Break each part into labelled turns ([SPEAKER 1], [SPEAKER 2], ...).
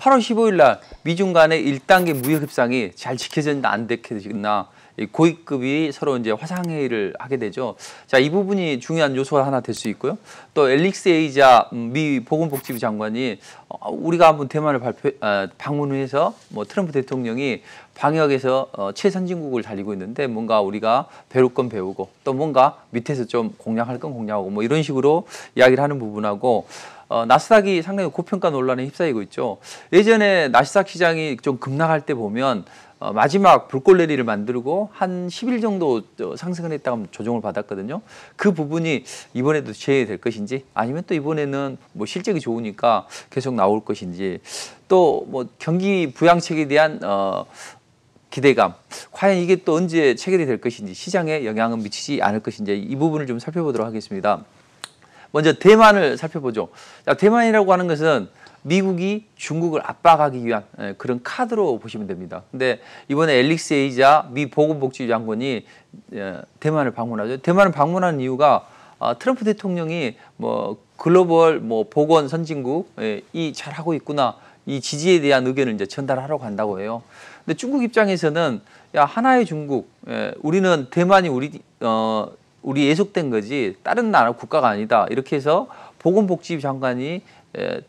[SPEAKER 1] 8월 15일 날 미중 간의 1단계 무역 협상이 잘 지켜졌나 안 지켜졌나 고위급이 서로 이제 화상회의를 하게 되죠. 자, 이 부분이 중요한 요소가 하나 될 수 있고요. 또 앨릭스 에이자 미 보건복지부 장관이 우리가 한번 대만을 방문해서 뭐 트럼프 대통령이 방역에서 최선진국을 달리고 있는데 뭔가 우리가 배울 건 배우고 또 뭔가 밑에서 좀 공략할 건 공략하고 뭐 이런 식으로 이야기를 하는 부분하고 나스닥이 상당히 고평가 논란에 휩싸이고 있죠. 예전에 나스닥 시장이 좀 급락할 때 보면 마지막 불꽃내리를 만들고 한 10일 정도 상승을 했다가 조정을 받았거든요. 그 부분이 이번에도 재해될 것인지 아니면 또 이번에는 뭐 실적이 좋으니까 계속 나올 것인지 또 뭐 경기 부양책에 대한 기대감, 과연 이게 또 언제 체결이 될 것인지 시장에 영향은 미치지 않을 것인지 이 부분을 좀 살펴보도록 하겠습니다. 먼저 대만을 살펴보죠. 자, 대만이라고 하는 것은 미국이 중국을 압박하기 위한 그런 카드로 보시면 됩니다. 근데 이번에 앨릭스 에이자 미 보건복지부 장관이 대만을 방문하죠. 대만을 방문한 이유가 트럼프 대통령이 뭐 글로벌 뭐 보건 선진국이 잘하고 있구나 이 지지에 대한 의견을 이제 전달하러 간다고 해요. 근데 중국 입장에서는 야 하나의 중국, 우리는 대만이 우리 예속된 거지 다른 나라 국가가 아니다 이렇게 해서 보건복지부 장관이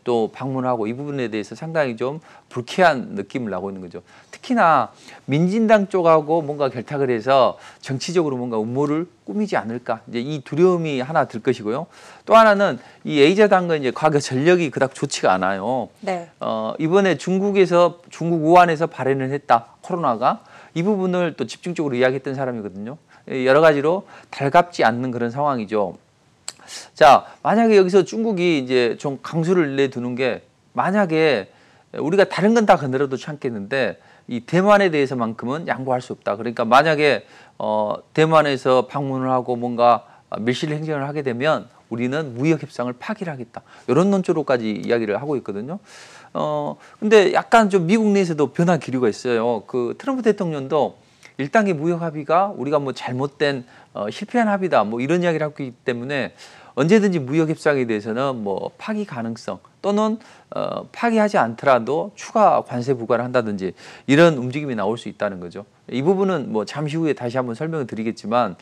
[SPEAKER 1] 또 방문하고 이 부분에 대해서 상당히 좀 불쾌한 느낌을 나고 있는 거죠. 특히나 민진당 쪽하고 뭔가 결탁을 해서 정치적으로 뭔가 음모를 꾸미지 않을까 이제 이 두려움이 하나 들 것이고요. 또 하나는 이 에이자 당은 이제 과거 전력이 그닥 좋지가 않아요.
[SPEAKER 2] 네.
[SPEAKER 1] 이번에 중국 우한에서 발현을 했다 코로나가 이 부분을 또 집중적으로 이야기했던 사람이거든요. 여러 가지로 달갑지 않는 그런 상황이죠. 자, 만약에 여기서 중국이 이제 좀 강수를 내두는 게 만약에 우리가 다른 건 다 거느려도 참겠는데 이 대만에 대해서만큼은 양보할 수 없다. 그러니까 만약에 대만에서 방문을 하고 뭔가 밀실 행정을 하게 되면 우리는 무역 협상을 파기를 하겠다. 이런 논조로까지 이야기를 하고 있거든요. 근데 약간 좀 미국 내에서도 변화 기류가 있어요. 그 트럼프 대통령도 1단계 무역 합의가 우리가 뭐 잘못된 실패한 합의다 뭐 이런 이야기를 하고 있기 때문에 언제든지 무역 협상에 대해서는 뭐 파기 가능성 또는 파기하지 않더라도 추가 관세 부과를 한다든지 이런 움직임이 나올 수 있다는 거죠. 이 부분은 뭐 잠시 후에 다시 한번 설명을 드리겠지만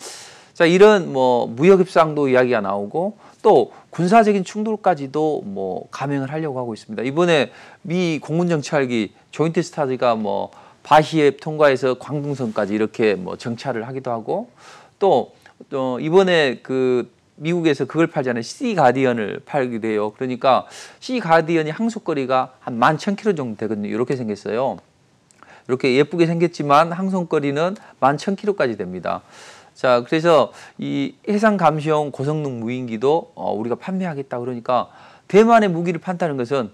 [SPEAKER 1] 자 이런 뭐 무역 협상도 이야기가 나오고 또 군사적인 충돌까지도 뭐 감행을 하려고 하고 있습니다. 이번에 미 공군 정찰기 조인트 스타즈가 뭐 바시앱 통과해서 광둥성까지 이렇게 뭐 정찰을 하기도 하고 또 이번에 그 미국에서 그걸 팔잖아요. 씨 가디언을 팔기도 해요. 그러니까 씨 가디언이 항속거리가 한 11,000km 정도 되거든요. 이렇게 생겼어요. 이렇게 예쁘게 생겼지만 항속거리는 11,000km까지 됩니다. 자, 그래서 이 해상 감시용 고성능 무인기도 우리가 판매하겠다 그러니까 대만의 무기를 판다는 것은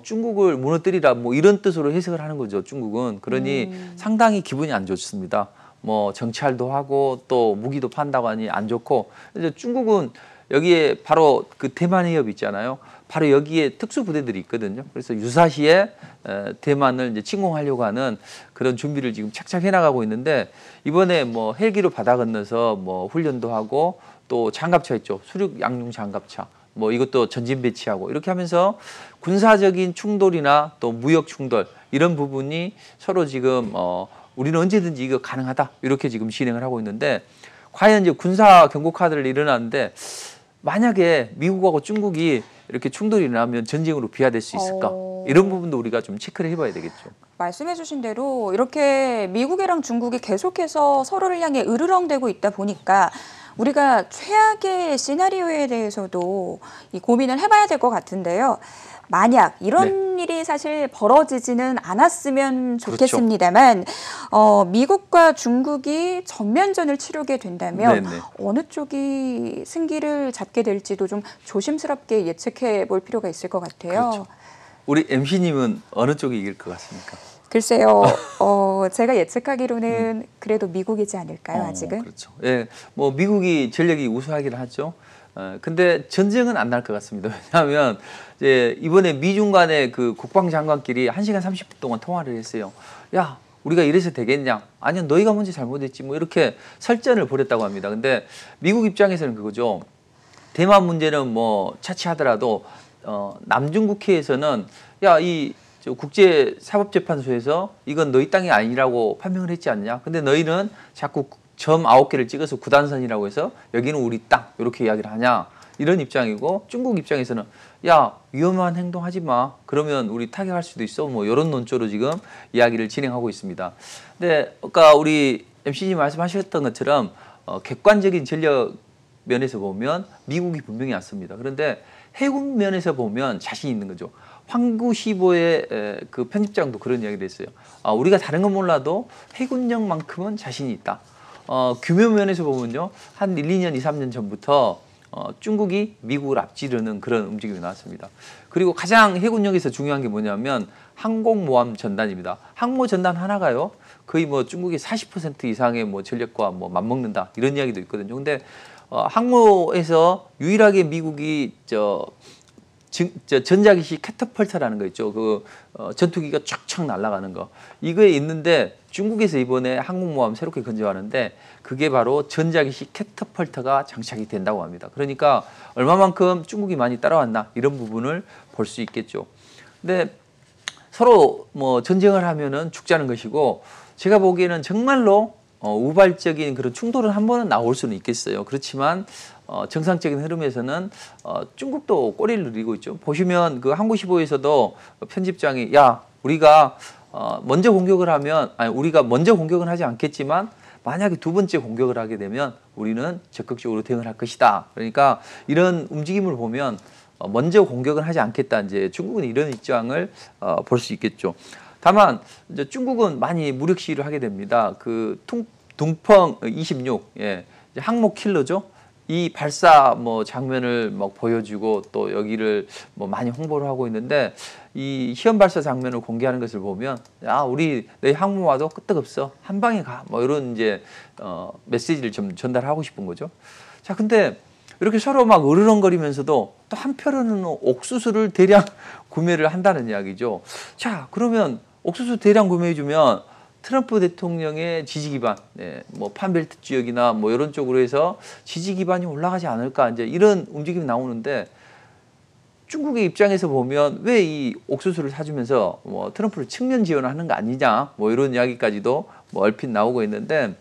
[SPEAKER 1] 중국을 무너뜨리라 뭐 이런 뜻으로 해석을 하는 거죠. 중국은. 그러니 상당히 기분이 안 좋습니다. 뭐 정찰도 하고 또 무기도 판다고 하니 안 좋고 그래서 중국은 여기에 바로 그 대만 해협 있잖아요. 바로 여기에 특수부대들이 있거든요. 그래서 유사시에 대만을 이제 침공하려고 하는 그런 준비를 지금 착착 해나가고 있는데 이번에 뭐 헬기로 바다 건너서 뭐 훈련도 하고 또 장갑차 있죠. 수륙 양용 장갑차. 뭐 이것도 전진 배치하고 이렇게 하면서 군사적인 충돌이나 또 무역 충돌 이런 부분이 서로 지금 우리는 언제든지 이거 가능하다 이렇게 지금 진행을 하고 있는데 과연 이제 군사 경고 카드를 일어나는데 만약에 미국하고 중국이 이렇게 충돌이 나면 전쟁으로 비화될 수 있을까 이런 부분도 우리가 좀 체크를 해봐야 되겠죠.
[SPEAKER 2] 말씀해 주신 대로 이렇게 미국이랑 중국이 계속해서 서로를 향해 으르렁대고 있다 보니까 우리가 최악의 시나리오에 대해서도 이 고민을 해봐야 될 것 같은데요. 만약 이런 일이 사실 벌어지지는 않았으면 좋겠습니다만 미국과 중국이 전면전을 치르게 된다면 어느 쪽이 승기를 잡게 될지도 좀 조심스럽게 예측해 볼 필요가 있을 것 같아요.
[SPEAKER 1] 그렇죠. 우리 MC님은 어느 쪽이 이길 것 같습니까?
[SPEAKER 2] 글쎄요. 제가 예측하기로는 그래도 미국이지 않을까요, 아직은?
[SPEAKER 1] 그렇죠. 예, 뭐 미국이 전력이 우수하긴 하죠. 근데 전쟁은 안 날 것 같습니다. 왜냐하면 이제 이번에 미중 간의 그 국방장관끼리 1시간 30분 동안 통화를 했어요. 야, 우리가 이래서 되겠냐? 아니요, 너희가 먼저 잘못했지. 뭐 이렇게 설전을 벌였다고 합니다. 근데 미국 입장에서는 그거죠. 대만 문제는 뭐 차치하더라도 남중 국해에서는 야, 이 국제사법재판소에서 이건 너희 땅이 아니라고 판명을 했지 않냐. 근데 너희는 자꾸 점 9개를 찍어서 구단선이라고 해서 여기는 우리 땅 이렇게 이야기를 하냐. 이런 입장이고 중국 입장에서는 야 위험한 행동하지 마. 그러면 우리 타격할 수도 있어. 뭐 이런 논조로 지금 이야기를 진행하고 있습니다. 근데 아까 우리 MC님 말씀하셨던 것처럼 객관적인 전력 면에서 보면 미국이 분명히 낫습니다. 그런데 해군 면에서 보면 자신 있는 거죠. 황구시보의 그 편집장도 그런 이야기를 했어요. 우리가 다른 건 몰라도 해군력만큼은 자신이 있다. 규모 면에서 보면요. 한 1, 2년, 2, 3년 전부터 중국이 미국을 앞지르는 그런 움직임이 나왔습니다. 그리고 가장 해군력에서 중요한 게 뭐냐면 항공모함 전단입니다. 항모 전단 하나가요. 거의 뭐 중국의 40% 이상의 뭐 전력과 뭐 맞먹는다. 이런 이야기도 있거든요. 근데 항모에서 유일하게 미국이 전자기식 캐터펄트라는 거 있죠. 그 전투기가 쫙쫙 날아가는 거. 이거에 있는데 중국에서 이번에 항공모함 새롭게 건조하는데 그게 바로 전자기식 캐터펄트가 장착이 된다고 합니다. 그러니까 얼마만큼 중국이 많이 따라왔나 이런 부분을 볼 수 있겠죠. 근데 서로 뭐 전쟁을 하면은 죽자는 것이고 제가 보기에는 정말로 우발적인 그런 충돌은 한 번은 나올 수는 있겠어요. 그렇지만 정상적인 흐름에서는 중국도 꼬리를 누리고 있죠. 보시면 그 항구시보에서도 편집장이 야 우리가 먼저 공격을 하면 우리가 먼저 공격은 하지 않겠지만 만약에 두 번째 공격을 하게 되면 우리는 적극적으로 대응을 할 것이다. 그러니까 이런 움직임을 보면 먼저 공격은 하지 않겠다. 이제 중국은 이런 입장을 볼 수 있겠죠. 다만 이제 중국은 많이 무력 시위를 하게 됩니다. 그 둥펑 26 예, 이제 항모 킬러죠. 이 발사 뭐 장면을 막 보여주고 또 여기를 뭐 많이 홍보를 하고 있는데 이 시험 발사 장면을 공개하는 것을 보면 야 우리 너희 항모 와도 끄떡없어 한 방에 가 뭐 이런 이제 메시지를 좀 전달하고 싶은 거죠. 자 근데 이렇게 서로 막 으르렁거리면서도 또 한편으로는 옥수수를 대량 구매를 한다는 이야기죠. 자 그러면 옥수수 대량 구매해주면 트럼프 대통령의 지지 기반, 뭐 판벨트 지역이나 뭐 이런 쪽으로 해서 지지 기반이 올라가지 않을까 이제 이런 움직임이 나오는데 중국의 입장에서 보면 왜 이 옥수수를 사주면서 뭐 트럼프를 측면 지원하는 거 아니냐 뭐 이런 이야기까지도 뭐 얼핏 나오고 있는데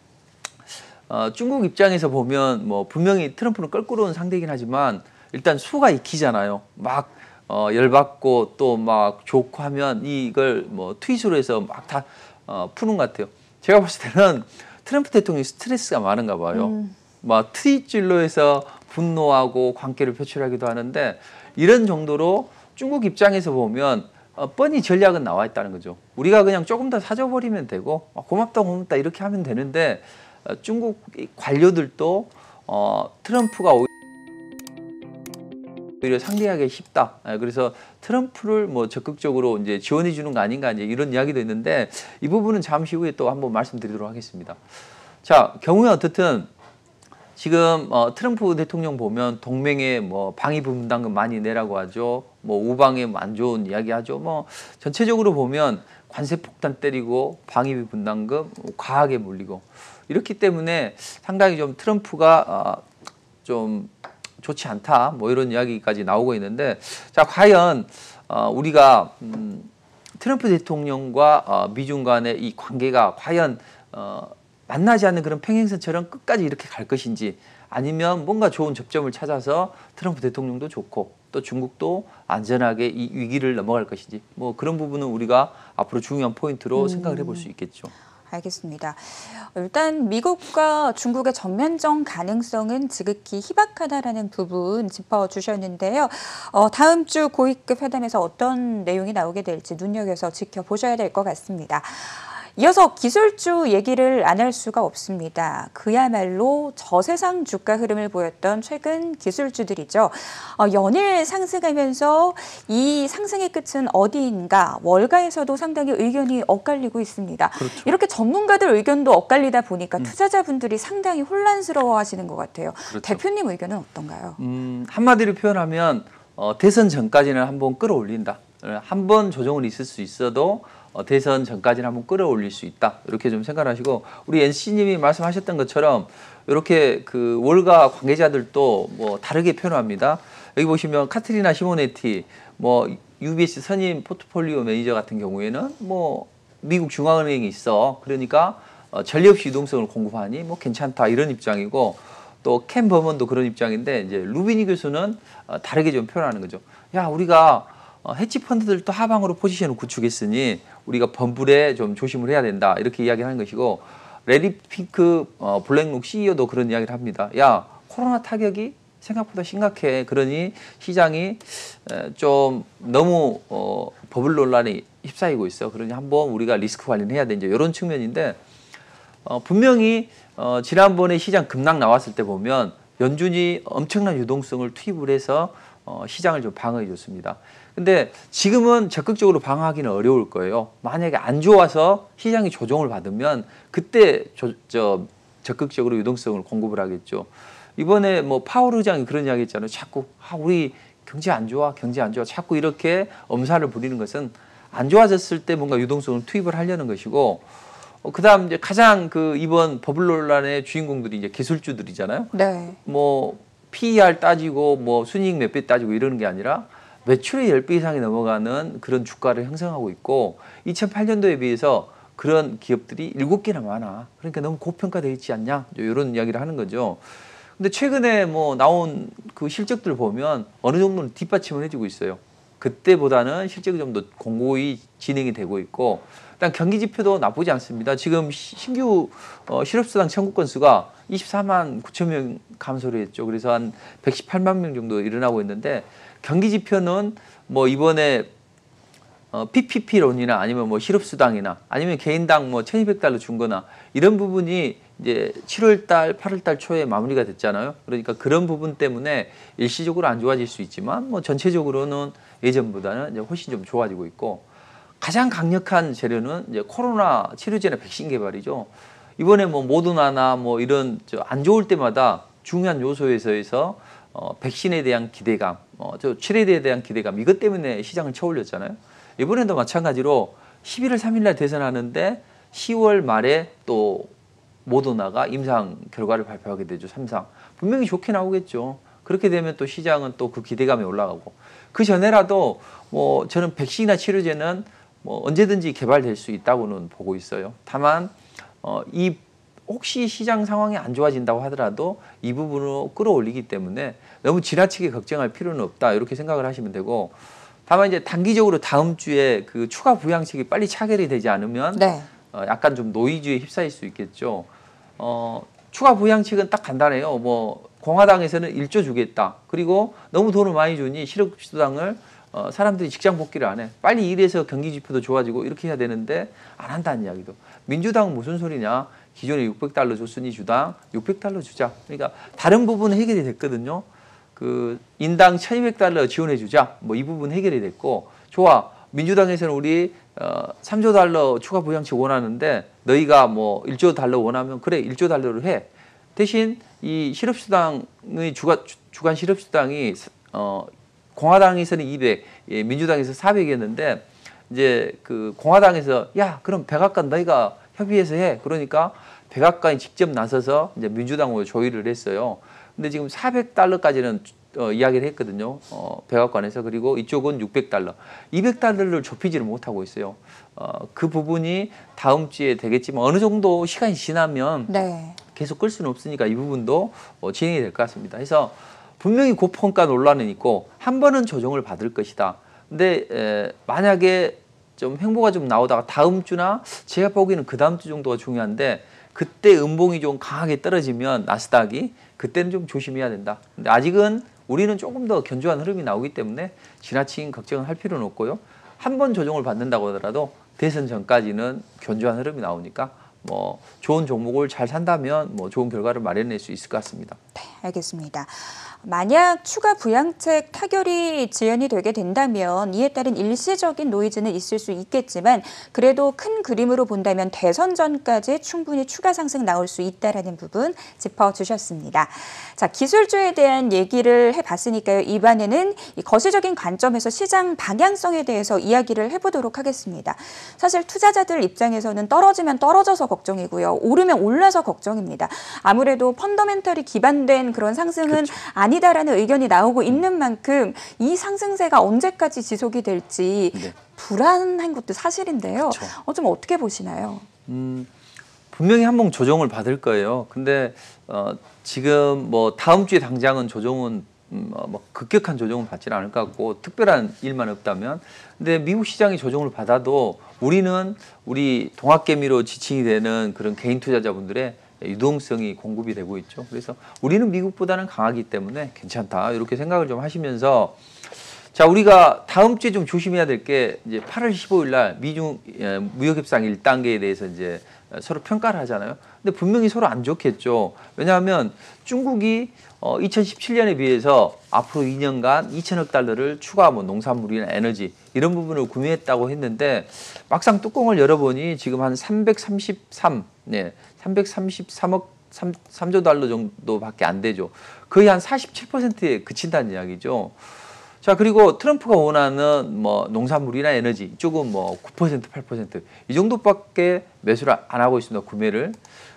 [SPEAKER 1] 중국 입장에서 보면 뭐 분명히 트럼프는 껄끄러운 상대이긴 하지만 일단 수가 익히잖아요. 막 열받고 또 막 좋고 하면 이걸 뭐 트윗으로 해서 막 다 푸는 것 같아요. 제가 봤을 때는 트럼프 대통령이 스트레스가 많은가 봐요. 막 트윗질로 해서 분노하고 관계를 표출하기도 하는데 이런 정도로 중국 입장에서 보면 뻔히 전략은 나와 있다는 거죠. 우리가 그냥 조금 더 사줘버리면 되고 고맙다 고맙다 이렇게 하면 되는데 중국 관료들도 트럼프가 오히려 상대하기 쉽다. 그래서 트럼프를 뭐 적극적으로 이제 지원해 주는 거 아닌가 이제 이런 이야기도 있는데 이 부분은 잠시 후에 또 한번 말씀드리도록 하겠습니다. 자, 경우에 어떻든 지금 트럼프 대통령 보면 동맹에 뭐 방위 분담금 많이 내라고 하죠. 뭐 우방에 안 좋은 이야기 하죠. 뭐 전체적으로 보면 관세 폭탄 때리고 방위 분담금 과하게 물리고 이렇기 때문에 상당히 좀 트럼프가 좀 좋지 않다 뭐 이런 이야기까지 나오고 있는데 자 과연 우리가 트럼프 대통령과 미중 간의 이 관계가 과연 만나지 않는 그런 평행선처럼 끝까지 이렇게 갈 것인지 아니면 뭔가 좋은 접점을 찾아서 트럼프 대통령도 좋고 또 중국도 안전하게 이 위기를 넘어갈 것인지 뭐 그런 부분은 우리가 앞으로 중요한 포인트로 생각을 해볼 수 있겠죠.
[SPEAKER 2] 알겠습니다. 일단 미국과 중국의 전면전 가능성은 지극히 희박하다라는 부분 짚어주셨는데요. 다음 주 고위급 회담에서 어떤 내용이 나오게 될지 눈여겨서 지켜보셔야 될 것 같습니다. 이어서 기술주 얘기를 안 할 수가 없습니다. 그야말로 저세상 주가 흐름을 보였던 최근 기술주들이죠. 연일 상승하면서 이 상승의 끝은 어디인가 월가에서도 상당히 의견이 엇갈리고 있습니다. 그렇죠. 이렇게 전문가들 의견도 엇갈리다 보니까 투자자분들이 상당히 혼란스러워하시는 것 같아요. 그렇죠. 대표님 의견은 어떤가요?
[SPEAKER 1] 한마디로 표현하면 대선 전까지는 한번 끌어올린다. 한 번 조정은 있을 수 있어도 대선 전까지는 한번 끌어올릴 수 있다. 이렇게 좀 생각하시고 우리 NC님이 말씀하셨던 것처럼 이렇게 그 월가 관계자들도 뭐 다르게 표현합니다. 여기 보시면 카트리나 시모네티 뭐 UBS 선임 포트폴리오 매니저 같은 경우에는 뭐 미국 중앙은행이 있어. 그러니까 전례 없이 유동성을 공급하니 뭐 괜찮다 이런 입장이고 또 켄 버먼도 그런 입장인데 이제 루비니 교수는 다르게 좀 표현하는 거죠. 야, 우리가 헤지 펀드들도 하방으로 포지션을 구축했으니 우리가 범불에 좀 조심을 해야 된다 이렇게 이야기를 하는 것이고 레리 핑크 블랙록 CEO도 그런 이야기를 합니다. 야, 코로나 타격이 생각보다 심각해. 그러니 시장이 좀 너무 버블 논란에 휩싸이고 있어. 그러니 한번 우리가 리스크 관리를 해야 돼. 이제 이런 측면인데 분명히 지난번에 시장 급락 나왔을 때 보면 연준이 엄청난 유동성을 투입을 해서 시장을 좀 방어해 줬습니다. 근데 지금은 적극적으로 방어하기는 어려울 거예요. 만약에 안 좋아서 시장이 조정을 받으면 그때 적극적으로 유동성을 공급을 하겠죠. 이번에 뭐 파월 의장이 그런 이야기 했잖아요. 자꾸 우리 경제 안 좋아. 자꾸 이렇게 엄살을 부리는 것은 안 좋아졌을 때 뭔가 유동성을 투입을 하려는 것이고 그다음 이제 가장 이번 버블 논란의 주인공들이 이제 기술주들이잖아요.
[SPEAKER 2] 네.
[SPEAKER 1] 뭐 PER 따지고 뭐 순이익 몇 배 따지고 이러는 게 아니라 매출의 10배 이상이 넘어가는 그런 주가를 형성하고 있고 2008년도에 비해서 그런 기업들이 7개나 많아. 그러니까 너무 고평가되어 있지 않냐? 이런 이야기를 하는 거죠. 근데 최근에 뭐 나온 그 실적들 보면 어느 정도는 뒷받침을 해주고 있어요. 그때보다는 실적이 좀 더 공고히 진행이 되고 있고 일단 경기 지표도 나쁘지 않습니다. 지금 신규 실업수당 청구 건수가 24만 9천 명 감소를 했죠. 그래서 한 118만 명 정도 일어나고 있는데 경기 지표는 뭐 이번에 PPP론이나 아니면 뭐 실업수당이나 아니면 개인당 뭐 1,200달러 준 거나 이런 부분이 이제 7월달, 8월달 초에 마무리가 됐잖아요. 그러니까 그런 부분 때문에 일시적으로 안 좋아질 수 있지만 뭐 전체적으로는 예전보다는 이제 훨씬 좀 좋아지고 있고 가장 강력한 재료는 이제 코로나 치료제나 백신 개발이죠. 이번에 뭐 모더나나 뭐 이런 안 좋을 때마다 중요한 요소에서 백신에 대한 기대감, 치료제에 대한 기대감 이것 때문에 시장을 쳐올렸잖아요. 이번에도 마찬가지로 11월 3일 날 대선하는데 10월 말에 또 모더나가 임상 결과를 발표하게 되죠. 3상. 분명히 좋게 나오겠죠. 그렇게 되면 또 시장은 또 그 기대감이 올라가고 그 전에라도 뭐 저는 백신이나 치료제는 뭐 언제든지 개발될 수 있다고는 보고 있어요. 다만 이 혹시 시장 상황이 안 좋아진다고 하더라도 이 부분으로 끌어올리기 때문에 너무 지나치게 걱정할 필요는 없다 이렇게 생각을 하시면 되고 다만 이제 단기적으로 다음 주에 그 추가 부양책이 빨리 차결이 되지 않으면
[SPEAKER 2] 네.
[SPEAKER 1] 약간 좀 노이즈에 휩싸일 수 있겠죠. 추가 부양책은 딱 간단해요. 뭐 공화당에서는 1조 주겠다. 그리고 너무 돈을 많이 주니 실업수당을 사람들이 직장 복귀를 안 해. 빨리 일해서 경기 지표도 좋아지고 이렇게 해야 되는데 안 한다는 이야기도. 민주당은 무슨 소리냐. 기존에 600달러 줬으니 주당 600달러 주자. 그러니까 다른 부분은 해결이 됐거든요. 그 인당 1,200달러 지원해 주자. 뭐 이 부분 해결이 됐고 좋아. 민주당에서는 우리 3조 달러 추가 부양책 원하는데 너희가 뭐 1조 달러 원하면 그래 1조 달러로 해. 대신 이 실업수당의 주간 실업수당이 공화당에서는 200, 민주당에서 400이었는데 이제 그 공화당에서 야 그럼 백악관 너희가 협의해서 해. 그러니까 백악관이 직접 나서서 이제 민주당으로 조율을 했어요. 근데 지금 400달러까지는 이야기를 했거든요. 백악관에서. 그리고 이쪽은 600달러. 200달러를 좁히지를 못하고 있어요. 그 부분이 다음 주에 되겠지만 어느 정도 시간이 지나면
[SPEAKER 2] 네.
[SPEAKER 1] 계속 끌 수는 없으니까 이 부분도 진행이 될 것 같습니다. 그래서 분명히 고평가 논란은 있고 한 번은 조정을 받을 것이다. 근데 만약에 좀 횡보가 좀 나오다가 다음 주나 제가 보기에는 그 다음 주 정도가 중요한데 그때 음봉이 좀 강하게 떨어지면 나스닥이 그때는 좀 조심해야 된다. 근데 아직은 우리는 조금 더 견조한 흐름이 나오기 때문에 지나친 걱정을 할 필요는 없고요. 한 번 조정을 받는다고 하더라도 대선 전까지는 견조한 흐름이 나오니까 뭐 좋은 종목을 잘 산다면 뭐 좋은 결과를 마련할 수 있을 것 같습니다.
[SPEAKER 2] 네, 알겠습니다. 만약 추가 부양책 타결이 지연이 되게 된다면 이에 따른 일시적인 노이즈는 있을 수 있겠지만 그래도 큰 그림으로 본다면 대선 전까지 충분히 추가 상승 나올 수 있다라는 부분 짚어주셨습니다. 자, 기술주에 대한 얘기를 해봤으니까요. 이번에는 이 거시적인 관점에서 시장 방향성에 대해서 이야기를 해보도록 하겠습니다. 사실 투자자들 입장에서는 떨어지면 떨어져서 걱정이고요. 오르면 올라서 걱정입니다. 아무래도 펀더멘털이 기반된 그런 상승은
[SPEAKER 1] 그렇죠.
[SPEAKER 2] 아니다라는 의견이 나오고 있는 만큼 이 상승세가 언제까지 지속이 될지
[SPEAKER 1] 네.
[SPEAKER 2] 불안한 것도 사실인데요.
[SPEAKER 1] 그렇죠.
[SPEAKER 2] 좀 어떻게 보시나요?
[SPEAKER 1] 분명히 한번 조정을 받을 거예요. 근데 지금 뭐 다음 주에 당장은 조정은 뭐 급격한 조정은 받지는 않을 것 같고 특별한 일만 없다면. 근데 미국 시장이 조정을 받아도 우리는 우리 동학개미로 지칭이 되는 그런 개인 투자자분들의 유동성이 공급이 되고 있죠. 그래서 우리는 미국보다는 강하기 때문에 괜찮다 이렇게 생각을 좀 하시면서, 자, 우리가 다음 주에 좀 조심해야 될 게 이제 8월 15일 날 미중 무역협상 1단계에 대해서 이제 서로 평가를 하잖아요. 근데 분명히 서로 안 좋겠죠. 왜냐하면 중국이 2017년에 비해서 앞으로 2년간 2천억 달러를 추가 뭐 농산물이나 에너지 이런 부분을 구매했다고 했는데 막상 뚜껑을 열어보니 지금 한 333억 3조 달러 정도밖에 안 되죠. 거의 한 47%에 그친다는 이야기죠. 자, 그리고 트럼프가 원하는 뭐 농산물이나 에너지 이쪽은 뭐 9%, 8% 이 정도밖에 매수를 안 하고 있습니다. 구매를.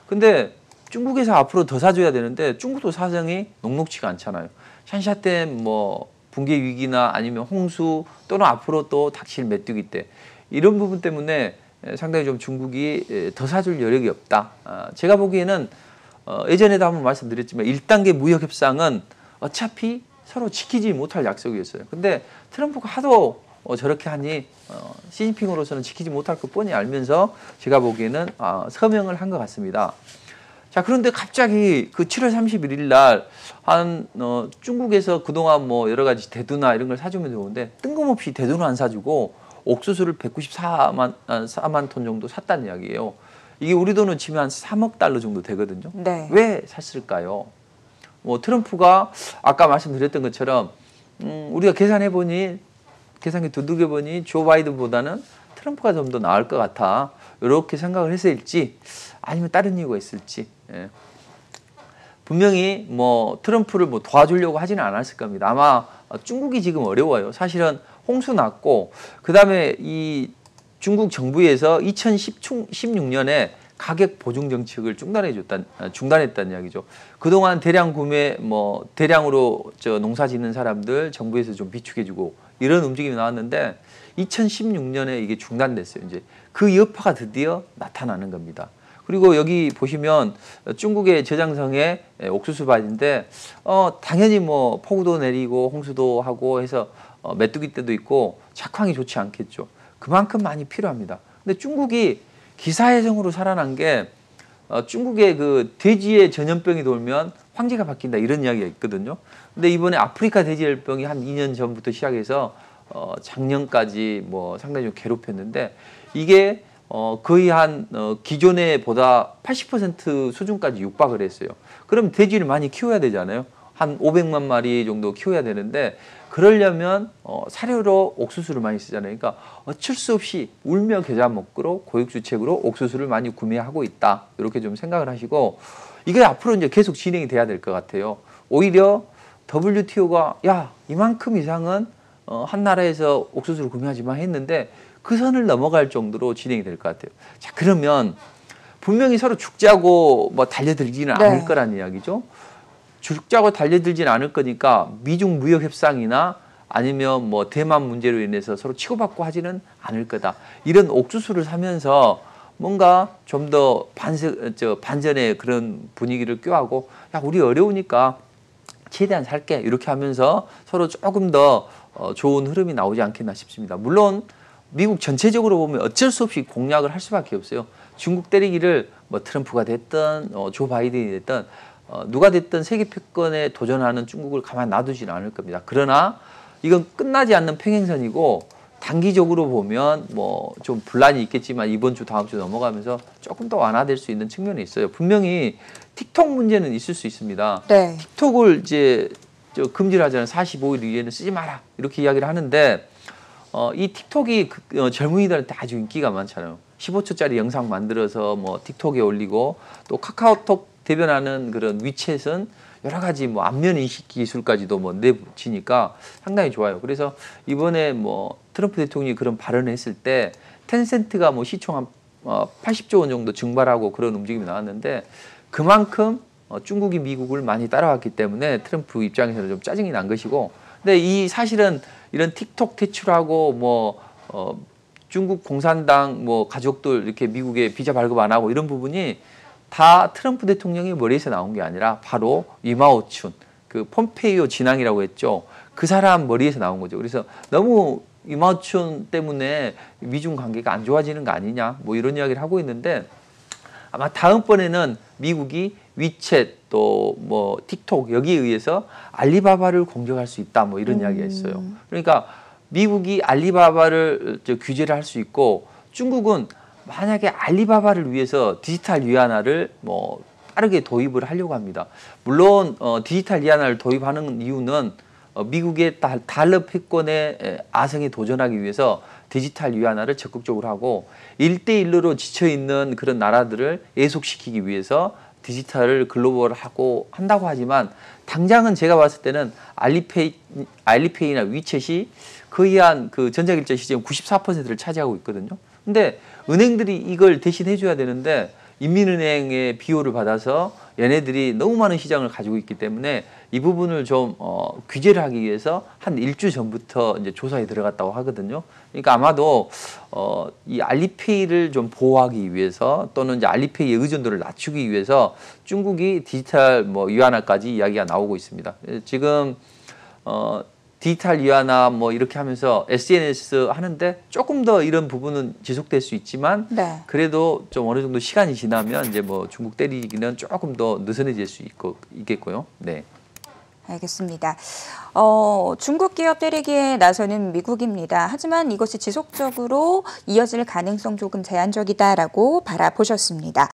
[SPEAKER 1] 근데 중국에서 앞으로 더 사줘야 되는데 중국도 사정이 녹록치가 않잖아요. 샨샤댐 뭐 붕괴 위기나 아니면 홍수 또는 앞으로 또 닥칠 메뚜기 때 이런 부분 때문에 상당히 좀 중국이 더 사줄 여력이 없다. 제가 보기에는 예전에도 한번 말씀드렸지만 1단계 무역협상은 어차피 서로 지키지 못할 약속이었어요. 근데 트럼프가 하도 저렇게 하니 시진핑으로서는 지키지 못할 것 뻔히 알면서 제가 보기에는 서명을 한 것 같습니다. 자, 그런데 갑자기 그 7월 31일 날 중국에서 그동안 뭐 여러 가지 대두나 이런 걸 사주면 좋은데 뜬금없이 대두는 안 사주고 옥수수를 194만 톤 정도 샀다는 이야기예요. 이게 우리 돈으로 치면 한 3억 달러 정도 되거든요.
[SPEAKER 2] 네.
[SPEAKER 1] 왜 샀을까요? 뭐 트럼프가 아까 말씀드렸던 것처럼 우리가 계산기 두들겨보니 조 바이든보다는 트럼프가 좀 더 나을 것 같아. 이렇게 생각을 했을지 아니면 다른 이유가 있을지. 예. 분명히 뭐 트럼프를 뭐 도와주려고 하지는 않았을 겁니다. 아마 중국이 지금 어려워요. 사실은 홍수 났고 그다음에 이 중국 정부에서 2016년에 가격 보증 정책을 중단했다는 이야기죠. 그동안 대량 구매, 뭐 대량으로 농사 짓는 사람들 정부에서 좀 비축해주고 이런 움직임이 나왔는데 2016년에 이게 중단됐어요. 이제 그 여파가 드디어 나타나는 겁니다. 그리고 여기 보시면 중국의 저장성의 옥수수 밭인데 당연히 뭐 폭우도 내리고 홍수도 하고 해서 메뚜기 떼도 있고 작황이 좋지 않겠죠. 그만큼 많이 필요합니다. 근데 중국이 기사회생으로 살아난 게 중국의 그 돼지의 전염병이 돌면 황제가 바뀐다 이런 이야기가 있거든요. 근데 이번에 아프리카 돼지열병이 한 2년 전부터 시작해서 작년까지 뭐 상당히 좀 괴롭혔는데 이게 거의 한 기존에 보다 80% 수준까지 육박을 했어요. 그럼 돼지를 많이 키워야 되잖아요. 한 500만 마리 정도 키워야 되는데 그러려면 사료로 옥수수를 많이 쓰잖아요. 그러니까 어쩔 수 없이 울며 겨자 먹기로 고육주책으로 옥수수를 많이 구매하고 있다. 이렇게 좀 생각을 하시고 이게 앞으로 이제 계속 진행이 돼야 될 것 같아요. 오히려 WTO가 야 이만큼 이상은 한 나라에서 옥수수를 구매하지 마 했는데 그 선을 넘어갈 정도로 진행이 될 것 같아요. 자, 그러면 분명히 서로 죽자고 뭐 달려들지는
[SPEAKER 2] 네.
[SPEAKER 1] 않을 거란 이야기죠. 죽자고 달려들지는 않을 거니까 미중 무역 협상이나 아니면 뭐 대만 문제로 인해서 서로 치고받고 하지는 않을 거다. 이런 옥수수를 사면서 뭔가 좀 더 반전의 그런 분위기를 껴하고 야 우리 어려우니까 최대한 살게 이렇게 하면서 서로 조금 더 좋은 흐름이 나오지 않겠나 싶습니다. 물론 미국 전체적으로 보면 어쩔 수 없이 공략을 할 수밖에 없어요. 중국 때리기를 뭐 트럼프가 됐든 조 바이든이 됐든 누가 됐든 세계 패권에 도전하는 중국을 가만 놔두지는 않을 겁니다. 그러나 이건 끝나지 않는 평행선이고 단기적으로 보면 뭐 좀 분란이 있겠지만 이번 주 다음 주 넘어가면서 조금 더 완화될 수 있는 측면이 있어요. 분명히 틱톡 문제는 있을 수 있습니다.
[SPEAKER 2] 네.
[SPEAKER 1] 틱톡을 이제 금지를 하잖아요. 45일 이후에는 쓰지 마라 이렇게 이야기를 하는데 이 틱톡이 젊은이들한테 아주 인기가 많잖아요. 15초짜리 영상 만들어서 뭐 틱톡에 올리고 또 카카오톡 대변하는 그런 위챗은 여러 가지 뭐 안면 인식 기술까지도 뭐 내붙이니까 상당히 좋아요. 그래서 이번에 뭐 트럼프 대통령이 그런 발언을 했을 때 텐센트가 뭐 시총 한 80조 원 정도 증발하고 그런 움직임이 나왔는데 그만큼 중국이 미국을 많이 따라왔기 때문에 트럼프 입장에서는 좀 짜증이 난 것이고, 근데 이 사실은 이런 틱톡 퇴출하고 뭐 중국 공산당 뭐 가족들 이렇게 미국에 비자 발급 안 하고 이런 부분이 다 트럼프 대통령의 머리에서 나온 게 아니라 바로 이마오춘, 그 폼페이오 진앙이라고 했죠. 그 사람 머리에서 나온 거죠. 그래서 너무 이마오춘 때문에 미중 관계가 안 좋아지는 거 아니냐, 뭐 이런 이야기를 하고 있는데, 아마 다음번에는 미국이 위챗 또 뭐 틱톡 여기에 의해서 알리바바를 공격할 수 있다, 뭐 이런 이야기가 있어요. 그러니까 미국이 알리바바를 규제를 할 수 있고, 중국은 만약에 알리바바를 위해서 디지털 위안화를 뭐 빠르게 도입을 하려고 합니다. 물론 디지털 위안화를 도입하는 이유는 미국의 달러 패권의 아성에 도전하기 위해서 디지털 위안화를 적극적으로 하고 1대1로 지쳐있는 그런 나라들을 예속시키기 위해서 디지털을 글로벌하고 한다고 하지만, 당장은 제가 봤을 때는 알리페이나 위챗이 거의 한 그 전자결제 시장 94%를 차지하고 있거든요. 근데 은행들이 이걸 대신 해줘야 되는데 인민은행의 비호를 받아서 얘네들이 너무 많은 시장을 가지고 있기 때문에 이 부분을 좀 규제를 하기 위해서 한 일주 전부터 이제 조사에 들어갔다고 하거든요. 그러니까 아마도 이 알리페이를 좀 보호하기 위해서, 또는 이제 알리페이의 의존도를 낮추기 위해서 중국이 디지털 뭐 위안화까지 이야기가 나오고 있습니다. 지금 디지털 위안화 뭐 이렇게 하면서 SNS 하는데 조금 더 이런 부분은 지속될 수 있지만, 네. 그래도 좀 어느 정도 시간이 지나면 이제 뭐 중국 때리기는 조금 더 느슨해질 수 있겠고요. 네.
[SPEAKER 2] 알겠습니다. 중국 기업 때리기에 나서는 미국입니다. 하지만 이것이 지속적으로 이어질 가능성 조금 제한적이다라고 바라보셨습니다.